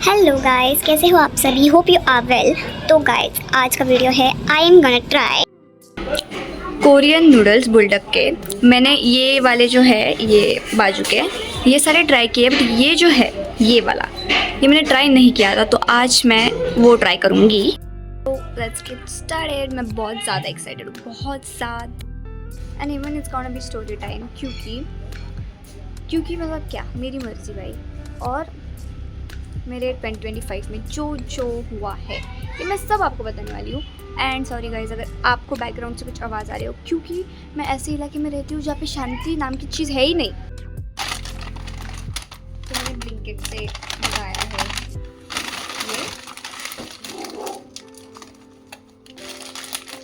Hello guys, कैसे हो आप सभी? Hope you are well. तो गाइस, आज का वीडियो है I am gonna try Korean noodles Buldak के। मैंने ये वाले जो है ये बाजू के ये सारे ट्राई किए, बट ये जो है ये वाला ये मैंने ट्राई नहीं किया था, तो आज मैं वो ट्राई करूँगी। तो लेट्स गेट स्टार्टेड। मैं बहुत ज़्यादा एक्साइटेड हूँ, बहुत ज़्यादा। And even it's gonna be story time, क्योंकि मतलब क्या, मेरी मर्जी भाई। और मेरे 2025 में जो हुआ है ये मैं सब आपको बताने वाली हूँ। एंड सॉरी गाइज अगर आपको बैकग्राउंड से कुछ आवाज़ आ रही हो, क्योंकि मैं ऐसे इलाके में रहती हूँ जहाँ पे शांति नाम की चीज़ है ही नहीं। तो मैंने ब्लिंकिट से मंगाया है ये,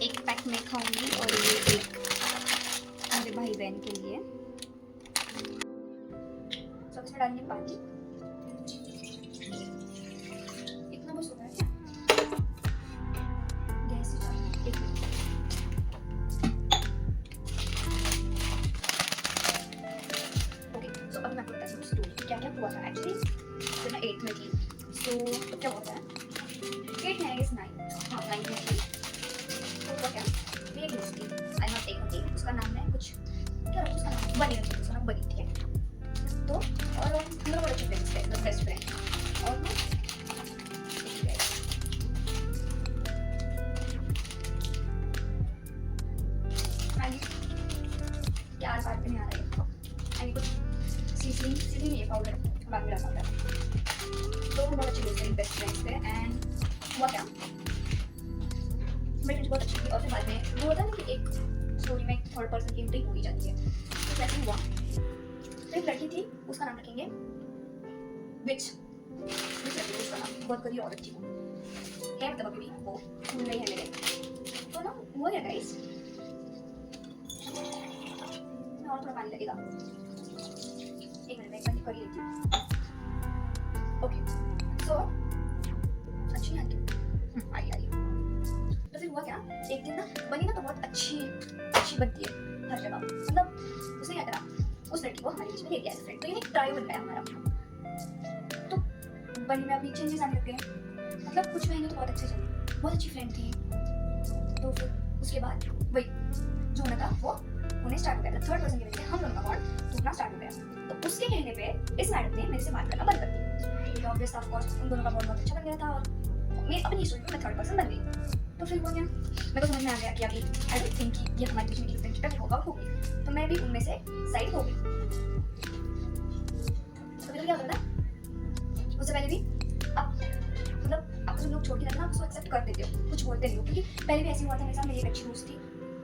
एक पैक मैं खाऊंगी और ये एक मेरे भाई बहन के लिए। तो इसमें डालनी पानी, इतना बस होता है क्या? गैस से चालू, एक मिनट। ओके, सो अब मैं आपको बताती हूँ स्टोरी क्या क्या हुआ था। एक्चुअली जब मैं 8th में थी, सो तो क्या होता है 8 में, आई गेस 9, हाँ 9 में थी। तो हुआ क्या, मेरी एक दोस्त थी, आई नॉट टेक ओके, उसका नाम है कुछ, क्या रखा उसका नाम, बनी रखी, उसका नाम बनी, ठीक है। तो और हम लोग बड़े अच्छे फ्रेंड्स थे, मतलब बेस्ट फ्रेंड। और ना क्या बात पे नहीं आ रही है, कुछ सीसी नहीं है, पाउडर बांगड़ा पाउडर। तो हम बहुत अच्छे दोस्त थे, बेस्ट फ्रेंड्स थे। एंड हुआ क्या, मेरी फ्रेंड्स बहुत अच्छी थी। और फिर बाद में वो होता है ना कि एक स्टोरी में थर्ड पर्सन की एंट्री हो ही जाती है। तो कैसे हुआ, तो एक लड़की थी, उसका नाम रखेंगे विच रखेंगे उसका नाम, बहुत गरीब औरत थी वो, है मतलब अभी भी वो फूल नहीं है मेरे। तो ना हुआ क्या गाइस, और थोड़ा पानी लगेगा, एक मिनट में एक बार कर ही लेती हूँ। ओके, सो अच्छी नहीं आई आई। तो फिर हुआ क्या, एक दिन ना बनी ना तो बहुत अच्छी बनती है हर जगह, मतलब उसने क्या करा, उस लड़की को हमारे बीच में ले गया फ्रेंड। तो ये एक ट्रायो बन गया हमारा। तो बनी में अपनी चेंजेस आने लग गए, मतलब कुछ महीने तो बहुत अच्छे चले, बहुत अच्छी फ्रेंड थी। तो फिर उसके बाद वही जो होना था वो होने स्टार्ट हो गया था, थर्ड पर्सन की वजह से हम दोनों का बॉन्ड टूटना स्टार्ट हो गया। तो उसके कहने पे इस मैडम ने मेरे से बात करना बंद कर दी, क्योंकि ऑब्वियस ऑफ कोर्स उन दोनों का बॉन्ड बहुत अच्छा बन गया था और मैं अपनी स्टोरी में मैं थर्ड पर्सन बन गई। तो फिर वो क्या, मेरे को समझ में आ गया कि अभी आई डोंट थिंक कि ये हमारे बीच में फ्रेंडशिप होगा होगी, तो मैं भी उनमें से साइड हो गई। तो फिर क्या होता था, उससे पहले भी अब मतलब आप जो लोग छोड़ के रहते ना, उसको एक्सेप्ट कर देते हो, कुछ बोलते नहीं हो, क्योंकि पहले भी ऐसी हुआ था मेरे साथ। मेरी एक अच्छी दोस्त थी,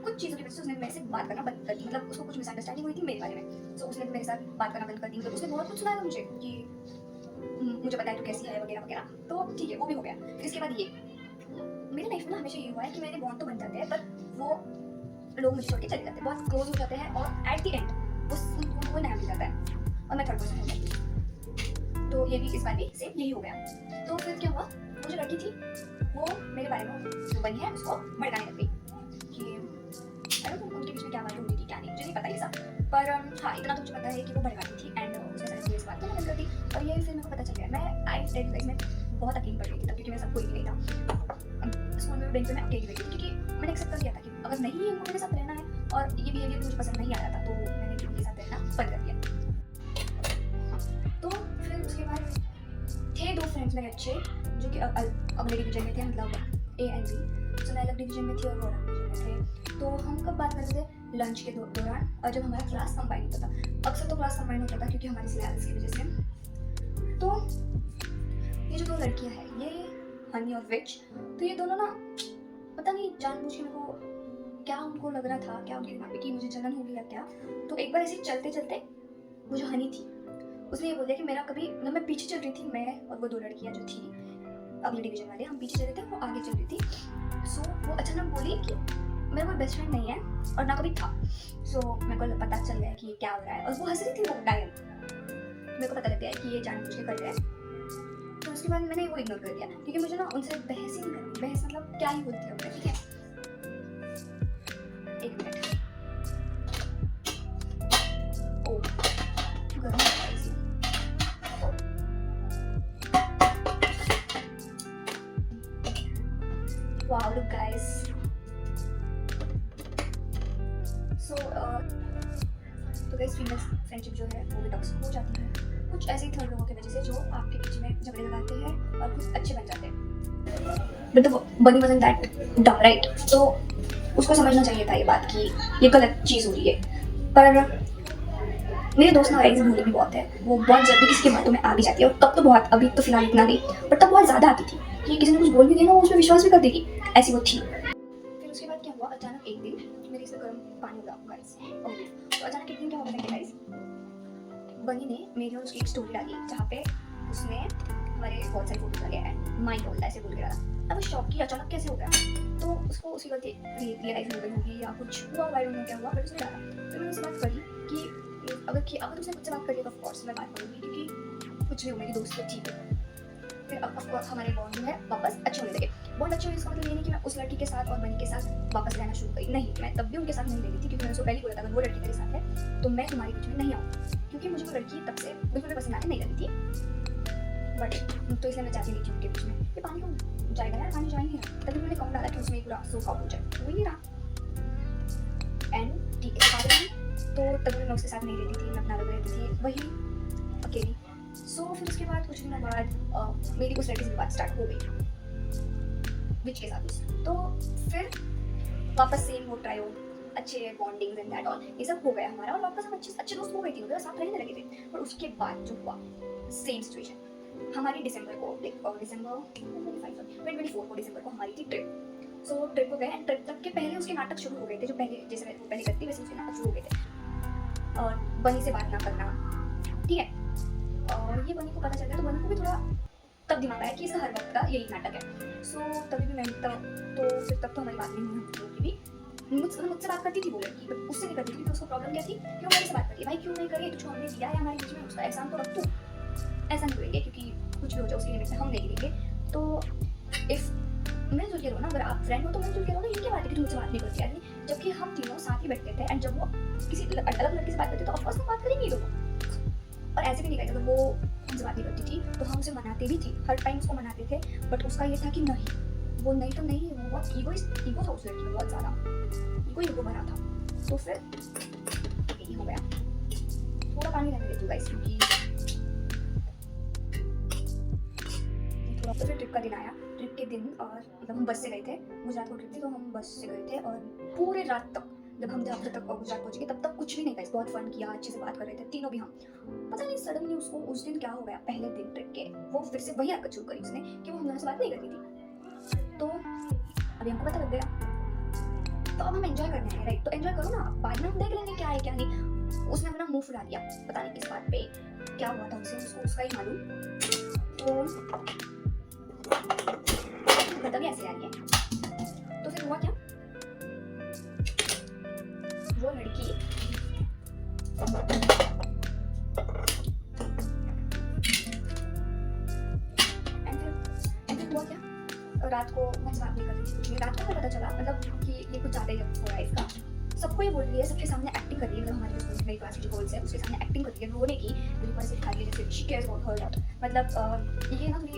कुछ चीज़ों की वजह से उसने मेरे से बात करना बंद कर दी, मतलब उसको कुछ मिसअंडरस्टैंडिंग हुई थी मेरे बारे में, तो उसने मेरे साथ बात करना बंद कर दी। मतलब उसने बहुत कुछ सुनाया था मुझे कि मुझे पता है तू कैसी है वगैरह वगैरह। तो ठीक है, वो भी हो गया। फिर इसके बाद ये मेरी लाइफ में ना हमेशा ये हुआ है कि मेरे बॉन्ड तो बन जाते हैं, पर वो लोग मुझे छोड़ के चले जाते हैं, बहुत क्लोज हो जाते हैं और एट द एंड वो नया मिल जाता है और मैं थर्ड पर्सन हो जाती। तो ये भी इस बार भी सेम यही हो गया। तो फिर क्या हुआ, वो जो लड़की थी वो मेरे बारे में जो बनी है उसको भड़काने लग गई कि अरे तो उनके बीच में क्या बात होती थी क्या नहीं, मुझे नहीं पता ये सब, पर हाँ इतना तो मुझे पता है कि वो भड़काती थी। एंड उसने सारी चीज़ें बात करना बंद कर दी और ये फिर मेरे को पता चल गया। मैं आई टेल गाइस मैं बहुत अकेली पड़ गई थी तब, क्योंकि मेरा सब कोई भी नहीं था स्कूल में, बैंक में मैं अकेली बैठी, क्योंकि मैंने एक्सेप्ट कर लिया था कि अगर नहीं इनको मेरे साथ रहना है और ये बिहेवियर मुझे पसंद नहीं आ रहा था, तो मैंने इनके साथ रहना बंद कर दिया। तो फिर उसके बाद थे दो फ्रेंड्स मेरे अच्छे, जो कि अगले डिवीजन में थे, मतलब ए एंड बी। तो मैं अलग डिवीजन में थी और वो अलग डिवीजन में थे। तो हम कब बात करते थे, लंच के दौरान, और जब हमारा क्लास कंबाइन होता था। अक्सर तो क्लास कंबाइन होता था क्योंकि हमारी सिलेबस की वजह से। तो ये जो दो लड़कियां हैं, ये हनी और विच, तो ये दोनों ना पता नहीं जानबूझ के, मेरे को क्या उनको लग रहा था, क्या उनके दिमाग में कि मुझे जलन हो गई या क्या। तो एक बार ऐसे चलते चलते वो जो हनी थी उसने ये बोल दिया कि मेरा कभी, मतलब मैं पीछे चल रही थी, मैं और वो दो लड़कियां जो थी अगले डिवीजन वाले, हम पीछे चल रहे थे, वो आगे चल रही थी। सो वो अचानक बोली कि मेरा कोई बेस्ट फ्रेंड नहीं है और ना कभी था। सो मेरे को पता चल गया कि ये क्या हो रहा है, और वो हंस रही थी वो टाइम, मेरे को पता लग गया कि ये जानबूझ के कर रहे हैं। तो उसके बाद मैंने वो इग्नोर कर दिया, क्योंकि मुझे ना उनसे बहस ही नहीं करनी, बहस मतलब क्या ही बोलती है, ठीक है। एक मिनट, ओ गर्म है इसी। झगड़े लगाते हैं और कुछ अच्छे बन जाते हैं। बट बनी वजन दैट डम राइट। तो उसको समझना चाहिए था ये बात कि ये गलत चीज़ हो रही है। पर मेरे दोस्त ना गाइस भूली भी बहुत है, वो बहुत जल्दी किसी की बातों में आ भी जाती है। और तब तो बहुत, अभी तो फिलहाल इतना नहीं, बट तब बहुत ज़्यादा आती थी कि किसी ने कुछ बोल भी दिया ना वो उसमें विश्वास भी कर देगी, ऐसी वो थी। फिर उसके बाद क्या हुआ, अचानक एक दिन मेरे इसमें गर्म पानी हुआ गाइस। तो अचानक एक दिन क्या हुआ पता है गाइस, बनी ने मेरी और उसकी एक स्टोरी डाली जहाँ पे उसने हमारे बहुत सारे फोटो डाले एंड माइंड होल्ड ऐसे बोल के डाला। अब वो शॉक की अचानक कैसे हो गया, तो उसको उसी वक्त रियलाइज हो गई होगी या कुछ हुआ, आई डोंट नो क्या हुआ, बट उसने डाला। फिर मैंने उससे बात करी कि अगर उसने मुझसे बात करी तो ऑफ कोर्स मैं बात करूँगी, क्योंकि कुछ भी हो मेरी दोस्त तो ठीक है। फिर अब ऑफ कोर्स हमारे बॉन्ड जो है वापस अच्छे होने लगे। बॉन्ड अच्छे होने इसका मतलब ये नहीं कि मैं उस लड़की के साथ और बनी के साथ वापस रहना शुरू करी, नहीं, मैं तब भी उनके साथ नहीं रह रही थी, क्योंकि मैंने उसको पहले बोला था अगर वो लड़की तेरे साथ है तो मैं तुम्हारे बीच में नहीं आऊँ, क्योंकि मुझे वो लड़की तब से बिल्कुल भी पसंद आने नहीं लगी थी। बट तो इसलिए मैं चाहती नहीं थी उनके बीच में। ये पानी को जाएगा यार, पानी जा ही नहीं रहा, तभी मैंने कम डाला कि उसमें पूरा सोखा हो जाए, वो ही नहीं रहा। एंड ठीक है, तो तभी मैं उसके साथ नहीं रहती थी, मैं अपना अलग रहती थी वही अकेली। सो फिर उसके बाद कुछ दिनों बाद मेरी उस लड़की से बात स्टार्ट हो गई, विच के साथ उससे। तो फिर वापस सेम वो ट्राई अच्छे बॉन्डिंग एंड दैट ऑल ये सब हो गया हमारा, और वापस हम अच्छे दोस्त हो गए थे, मतलब साथ रहने लगे थे। पर उसके बाद जो हुआ सेम सिचुएशन, हमारी दिसंबर को 2024 को दिसंबर को हमारी थी ट्रिप। सो ट्रिप को गए एंड ट्रिप तक के पहले उसके नाटक शुरू हो गए थे, जो पहले जैसे वो पहले करती वैसे उसके नाटक शुरू हो गए थे। और बनी से बात ना करना, ठीक है, और ये बनी को पता चल गया, तो बनी को भी थोड़ा तब दिमाग आया कि इसका हर वक्त का यही नाटक है। सो तभी भी मैं तो फिर तब तो हमारी बात नहीं हुई, क्योंकि भी मुझसे बात करती थी वो लड़की, बट उससे नहीं करती थी, क्योंकि उसको प्रॉब्लम क्या थी, क्यों मेरे से बात करती है, भाई क्यों नहीं करिए, तो हमने दिया है हमारे बीच में, उसका एहसान तो रख तू, ऐसा नहीं करेंगे, क्योंकि कुछ भी हो जाए उसकी लिमिट में हम नहीं लेंगे। तो इफ मिलजुल के रहो ना, अगर आप फ्रेंड हो तो मिलजुल के रहो ना, ये क्या बात है कि तुम मुझसे बात नहीं करती आदमी, जबकि हम तीनों साथ ही बैठते थे एंड जब वो किसी अलग लड़की से बात करते तो ऑफकोर्स हम बात करेंगे दोनों। और ऐसे भी नहीं कहते, अगर वो हमसे बात नहीं करती थी तो हम उसे मनाते भी थे, हर टाइम उसको मनाते थे, बट उसका ये था कि नहीं, वो नहीं तो नहीं, वो बहुत ईगो था उस लड़की में, बहुत ज़्यादा ईगो भरा था। तो फिर यही हो गया। थोड़ा पानी रहने देती हूँ गाइस, क्योंकि तो फिर ट्रिप का दिन आया। ट्रिप के दिन और मतलब हम बस से गए थे, गुजरात को ट्रिप थी तो हम बस से गए थे, और पूरे रात तक जब हम गुजरात पहुंच गए तब तक कुछ भी नहीं गाइस, बहुत फन किया, अच्छे से बात कर रहे थे तीनों भी हम। पता नहीं सडनली उसको उस दिन क्या हो गया, पहले दिन ट्रिप के वो फिर से वही हरकत शुरू करी उसने कि वो हम दोनों से बात नहीं करती थी। तो अभी हमको पता लग गया, तो अब हम एंजॉय करने हैं, राइट, तो एंजॉय करो ना, बाद में हम देख लेंगे क्या है क्या नहीं। उसने अपना मुंह फुला दिया, पता नहीं किस बात पे क्या हुआ था उसे, उसको उसका ही मालूम। तो पता भी ऐसे आ रही है। तो फिर हुआ क्या, वो लड़की एंड फिर हुआ क्या, रात को मैं बात नहीं कर रही थी, रात को पता चला मतलब कि ये कुछ ज़्यादा ही हो रहा है इसका, सबको ये बोल रही है, सबके सामने एक्टिंग कर रही है, मतलब हमारे स्कूल मेरी क्लास की गर्ल्स है उसके सामने एक्टिंग कर रही है, रोने की, मेरे पास दिखा रही है जैसे she cares about her lot, मतलब ये ना थोड़ी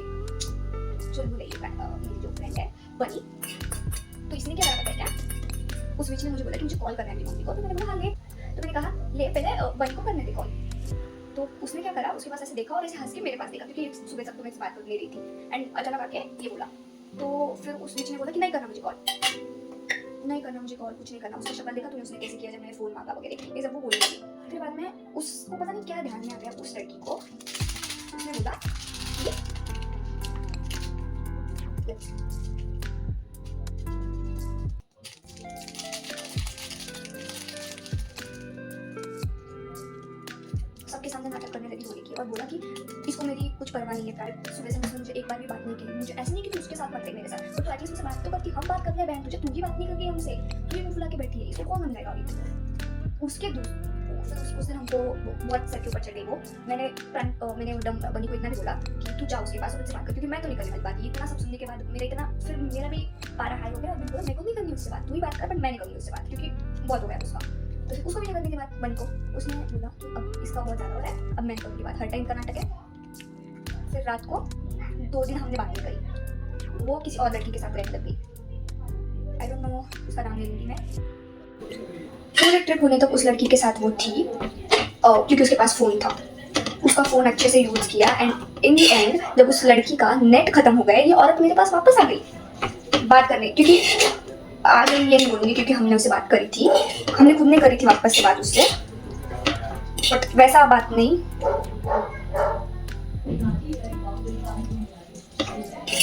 चुलबुल है मेरी जो फ्रेंड है बनी। तो इसने क्या करा पता है क्या, उस बीच में मुझे बोला कि मुझे कॉल करना है मेरी मम्मी को, तो मैंने बोला हाँ ले, तो मैंने कहा ले पहले बनी को करने दे कॉल। तो उसने क्या करा, उसके पास ऐसे देखा और ऐसे हंस के मेरे पास देखा, क्योंकि सुबह तक तो मेरे से बात कर ले रही थी, एंड अचानक आके ये बोला। तो फिर उस बीच में बोला कि नहीं करना मुझे कॉल, नहीं करना मुझे कॉल, कुछ नहीं करना। उसका शक्ल देखा तूने उसने कैसे किया जब मैंने फोन मांगा वगैरह, ये सब वो बोल रही थी। फिर बाद में उसको पता नहीं क्या ध्यान में आ गया, उस लड़की को उसने बोला सबके सामने नाटक करने लगी होने की, और बोला कि इसको मेरी कुछ परवाह नहीं है प्यार, सुबह से मुझे एक बार भी बात नहीं की, मुझे ऐसे नहीं कि तू उसके साथ बात मेरे साथ, तो एटलीस्ट मुझसे बात तो करती, हम बात कर रहे हैं बहन, तुझे तू ही बात नहीं कर रही है हमसे, तू ही मुंह फुला के बैठी है, इसको कौन समझाएगा अभी। उसके फिर उस दिन हमको बहुत सर के ऊपर चढ़ गई वो। मैंने बनी को इतना भी बोला कि तू जा उसके पास और उससे बात कर, क्योंकि मैं तो नहीं करने वाली बात। ये इतना सब सुनने के बाद फिर मेरा भी पारा हाई हो गया, और मैंने बोला मेरे को नहीं करनी उससे बात, तू ही बात कर, बट मैं नहीं करूँगी उससे बात, क्योंकि बहुत हो गया उसका। तो फिर उसको भी नहीं करने के बाद बनी को उसने बोला कि अब इसका बहुत ज़्यादा हो रहा है, अब मैं करूँगी बात, हर टाइम का नाटक है। फिर रात को 2 दिन हमने बात नहीं करी, वो किसी और लड़की के साथ रहने लग गई, आई डोंट नो उसका नाम ले लूँगी मैं। पूरे ट्रिप होने तक उस लड़की के साथ वो थी, क्योंकि उसके पास फ़ोन था, उसका फ़ोन अच्छे से यूज़ किया, एंड इन द एंड जब उस लड़की का नेट खत्म हो गया, ये औरत मेरे पास वापस आ गई बात करने, क्योंकि आ गई ये नहीं बोलूँगी क्योंकि हमने उससे बात करी थी, हमने खुद ने करी थी वापस से बात उससे, बट वैसा बात नहीं,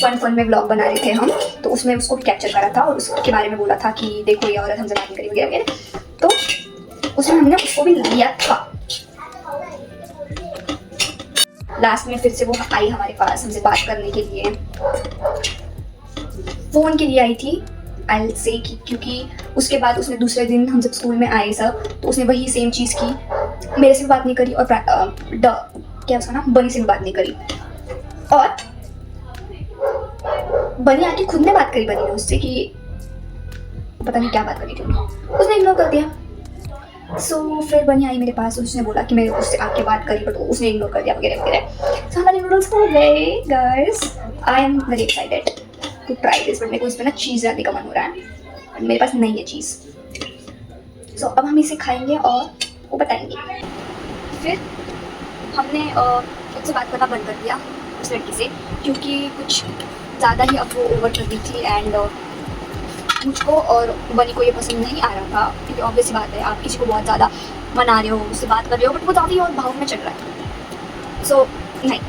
फन में व्लॉग बना रहे थे हम, तो उसमें उसको भी कैप्चर करा था और उसके बारे में बोला था कि देखो ये औरत हमसे बात नहीं करी वगैरह वगैरह, तो उसमें हमने उसको भी लिया था। लास्ट में फिर से वो आई हमारे पास हमसे बात करने के लिए, फोन के लिए आई थी आई से, क्योंकि उसके बाद उसने दूसरे दिन हम जब स्कूल में आए सब, तो उसने वही सेम चीज़ की, मेरे से भी बात नहीं करी और क्या उसका नाम, बनी से भी बात नहीं करी, और बनी आके खुद ने बात करी, बनी ने उससे कि पता नहीं क्या बात करी थी, उसने इग्नोर कर दिया। सो फिर बनी आई मेरे पास, उसने बोला कि मैं उससे आके बात करी बट उसने इग्नोर कर दिया वगैरह वगैरह। सो हमारे नूडल्स हो गए guys, I am very excited to try this, but मेरे को इस पर ना चीज़ डालने का मन हो रहा है, बट मेरे पास नहीं है चीज़। सो अब हम इसे खाएंगे और वो बताएंगे। फिर हमने उससे बात करना बंद कर दिया उस लड़की से, क्योंकि कुछ ज़्यादा ही अब वो ओवर कर दी थी, एंड मुझको और बनी को ये पसंद नहीं आ रहा था, क्योंकि ऑब्वियस बात है आप किसी को बहुत ज़्यादा मना रहे हो, उससे बात कर रहे हो, बट वो ज़्यादा ही और भाव में चल रहा है। सो नहीं,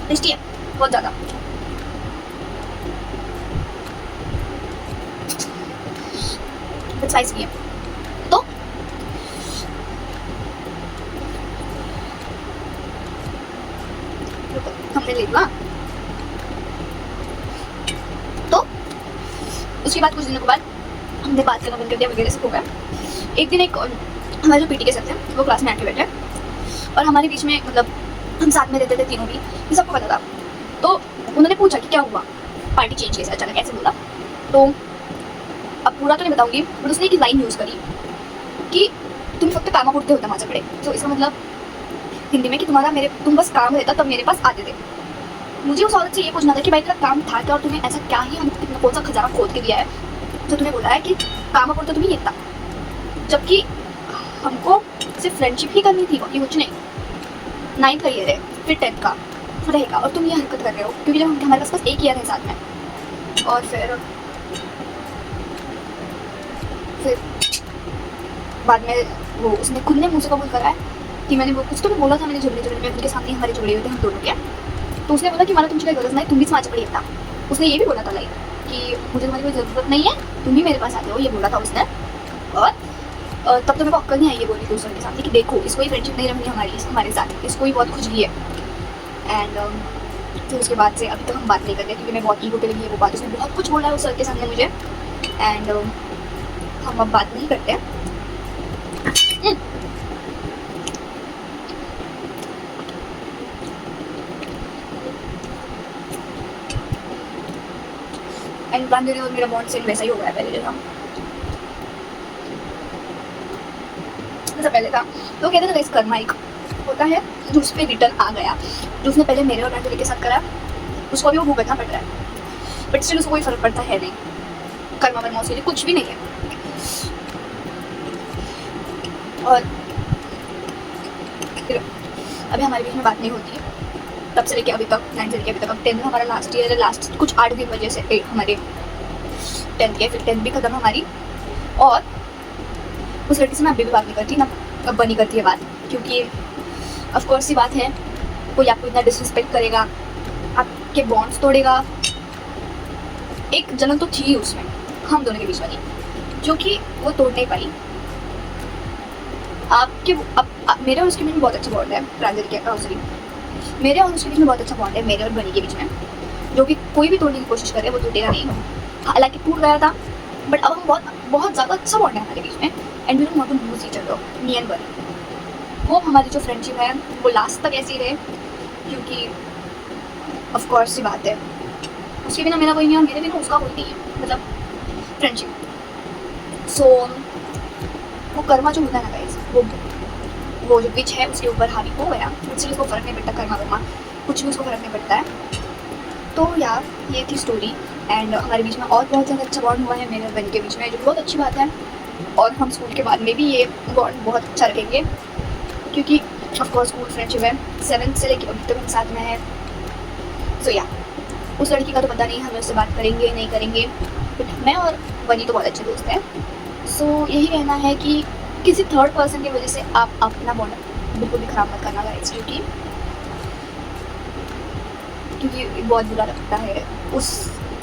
टेस्टी है बहुत ज़्यादा। स्पाइसी है तो हमने ले लिया। तो उसके बाद कुछ दिनों के बाद हमने बात करना बंद कर दिया वगैरह सब हो गया। एक दिन एक हमारे जो पीटी के सर थे वो क्लास में आके बैठे और हमारे बीच में मतलब हम साथ में रहते थे तीनों भी, ये सबको पता था। तो उन्होंने पूछा कि क्या हुआ, पार्टी चेंज कैसे अचानक ऐसे बोला। तो अब पूरा तो नहीं बताऊंगी, बट उसने एक लाइन यूज़ करी कि तुम फक्त कामापुरते होता माझ्याकडे, तो इसका मतलब हिंदी में कि तुम बस काम रहता तब मेरे पास आते थे। मुझे उस औरत से ये पूछना था कि भाई तेरा काम था क्या और तुम्हें ऐसा क्या ही हम कौन सा खजाना खोद के दिया है जो तुम्हें बोला है कि कामापुरते तुम्हें येता, जबकि हमको सिर्फ फ्रेंडशिप ही करनी थी, बाकी कुछ नहीं। 9th का ईयर है, फिर 10th का रहेगा और तुम ये हरकत कर रहे हो, क्योंकि जब हमारे पास बस एक ईयर है साथ में। और फिर बाद में वो उसने खुद ने मुझसे कबूल करा है कि मैंने वो कुछ तो बोला था, मैंने झगड़े में उनके सामने हमारे झगड़े हुए थे हम दोनों के। तो उसने बोला कि मला तुमची काही गरज नाही, तुम्हीच माझ्याकडे येता। उसने ये भी बोला था लाइक कि मुझे तुम्हारी कोई ज़रूरत नहीं है, तुम ही मेरे पास आते हो, ये बोला था उसने। और तब तो मेरे को अक्ल नहीं आई ये बोली थी उसके सामने कि देखो इसको ही फ्रेंडशिप नहीं रखनी हमारे साथ, इसको ही बहुत खुजली है। एंड फिर उसके बाद से अभी तक हम बात नहीं करते, क्योंकि मैं बहुत ईगो पे लगी है वो बात, उसने बहुत कुछ बोला है उस सर के सामने मुझे, एंड हम अब बात नहीं करते। एंड बांधे और मेरा बॉन्ड सेम वैसा ही हो गया पहले जैसा पहले था। तो कहते थे कर्मा एक होता है जो उस पर रिटर्न आ गया, जो उसने पहले मेरे और बांधे के साथ करा उसको भी वो भुगतना पड़ रहा है, बट स्टिल उसको कोई फर्क पड़ता है नहीं, कर्मा वर्मा उसके लिए कुछ भी नहीं है। और फिर अभी हमारे बीच में बात नहीं होती तब से लेके अभी तक, 9th से लेके अभी तक। अब 10th हमारा लास्ट ईयर है, लास्ट कुछ 8 दिन वजह से हमारे 10th के, फिर 10th भी खत्म हमारी। और उस लड़की से मैं अभी भी बात नहीं करती ना, अब बनी करती है बात, क्योंकि ऑफकोर्स ही बात है, कोई आपको इतना डिसरिस्पेक्ट करेगा, आपके बॉन्ड्स तोड़ेगा। एक जलन तो थी उसमें हम दोनों के बीच वाली, जो कि वो तोड़ नहीं पाई। मेरे और उसके बीच में बहुत अच्छा बॉन्ड है, प्रांजलि के सॉरी मेरे और उसके बीच में बहुत अच्छा बॉन्ड है, मेरे और बनी के बीच में, जो कि कोई भी तोड़ने की कोशिश करे वो टूटेगा नहीं। हालांकि टूट गया था, बट अब हम बहुत ज़्यादा अच्छा बॉन्ड है हमारे बीच में, and we don't want to lose each other, me and Bunny. वो हमारी जो फ्रेंडशिप है वो लास्ट तक ऐसी रहे, क्योंकि ऑफ कोर्स ही बात है, उसके बिना मेरा कोई नहीं और मेरे बिना उसका कोई नहीं है, मतलब फ्रेंडशिप। सो वो कर्मा जो होता है ना गाइस, वो जो विच है उसके ऊपर हावी हो गया, मुझसे उसको फर्क नहीं पड़ता, कर्मा वर्मा कुछ भी उसको फर्क नहीं पड़ता है। तो यार ये थी स्टोरी एंड हमारे बीच में और बहुत ज़्यादा अच्छा बॉन्ड हुआ है मेरे और बनी के बीच में, जो बहुत अच्छी बात है। और हम स्कूल के बाद में भी ये बॉन्ड बहुत अच्छा रखेंगे, क्योंकि ऑफकोर्स स्कूल फ्रेंडशिप है, 7th से लेकर अभी तक हम साथ में है। सो या उस लड़की का तो पता नहीं हम उससे बात करेंगे नहीं करेंगे, बट मैं और बनी तो बहुत अच्छे दोस्त हैं। सो यही कहना है कि किसी थर्ड पर्सन की वजह से आप अपना बॉन्ड बिल्कुल भी ख़राब मत करना गाइस, क्योंकि बहुत बुरा लगता है उस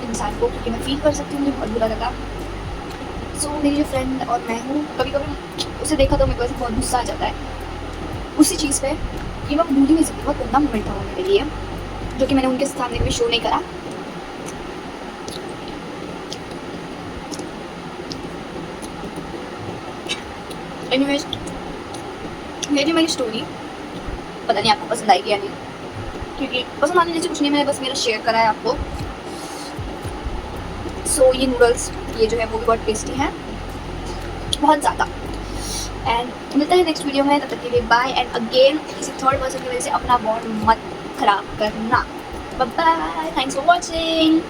इंसान को, क्योंकि मैं फील कर सकती हूँ, मुझे बहुत बुरा लगा। सो मेरी जो फ्रेंड और मैं हूँ, कभी कभी उसे देखा तो मेरे को ऐसे बहुत गुस्सा आ जाता है उसी चीज़ पे, कि मैं भूल ही नहीं सकती। बहुत गंदा मोमेंट था वो मेरे लिए, जो कि मैंने उनके सामने कभी शो नहीं करा। एनीवेज ये थी मेरी स्टोरी, पता नहीं आपको पसंद आएगी या नहीं, क्योंकि पसंद आने जैसे कुछ नहीं, मैंने बस मेरा शेयर करा है आपको। सो ये नूडल्स ये जो है वो भी बहुत टेस्टी है, बहुत ज़्यादा। एंड मिलता है नेक्स्ट वीडियो में, तब तक के लिए बाय। एंड अगेन किसी थर्ड पर्सन की वजह से अपना बॉन्ड मत खराब करना। Bye bye, thanks for watching.